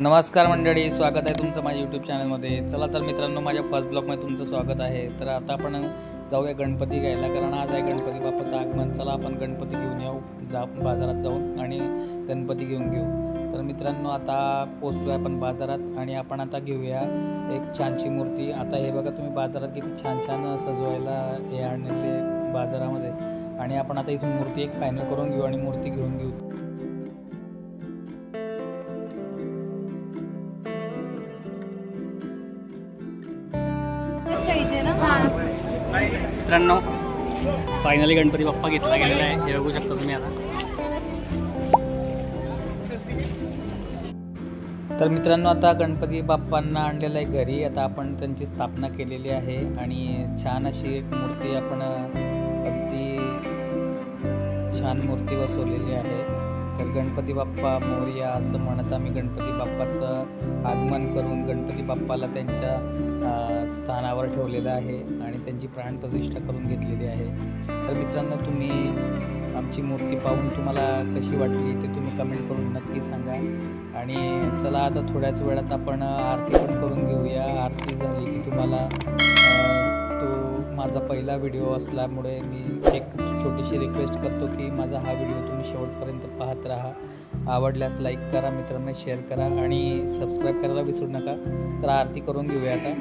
नमस्कार मंडळी, स्वागत आहे तुमचं माझ्या यूट्यूब चॅनलमध्ये. चला तर मित्रांनो, माझ्या फर्स्ट ब्लॉगमध्ये तुमचं स्वागत आहे. तर आता आपण जाऊया गणपती घ्यायला, कारण आज आहे गणपती बाप्पाचं आगमन. चला आपण गणपती घेऊन येऊ, बाजारात जाऊन आणि गणपती घेऊन घेऊ. तर मित्रांनो, आता पोचलो आहे आपण बाजारात आणि आपण आता घेऊया एक छानशी मूर्ती. आता हे बघा तुम्ही, बाजारात किती छान छान सजवायला हे आणले बाजारामध्ये. आणि आपण आता इथून मूर्ती एक फायनल करून घेऊ आणि मूर्ती घेऊन घेऊ. मित्रांनो, फायनली गणपती बाप्पा घेतला गेलेला आहे, हे बघू शकता तुम्ही. आता तर मित्रांनो, आता गणपती बाप्पांना आणलेलं आहे घरी. आता आपण त्यांची स्थापना केलेली आहे आणि छान अशी एक मूर्ती आपण अगदी छान मूर्ती बसवलेली आहे. तर गणपती बाप्पा मोरया असं म्हणत आम्ही गणपती बाप्पाचं आगमन करून गणपती बाप्पाला त्यांच्या स्थानावर ठेवलेलं आहे आणि त्यांची प्राणप्रतिष्ठा करून घेतलेली आहे. तर मित्रांनो, तुम्ही आमची मूर्ती पाहून तुम्हाला कशी वाटली ते तुम्ही कमेंट करून नक्की सांगा. आणि चला आता थोड्याच वेळात आपण आरती पण करून घेऊया. आरती झाली की तुम्हाला तो माझा पहिला व्हिडिओ असल्यामुळे मी एक छोटीशी रिक्वेस्ट करतो की माझा हा व्हिडिओ तुम्ही शेवटपर्यंत पाहत राहा. आवडल्यास लाईक करा, मित्रांना शेअर करा आणि सबस्क्राईब करायला विसरू नका. तर आरती करून घेऊया आता.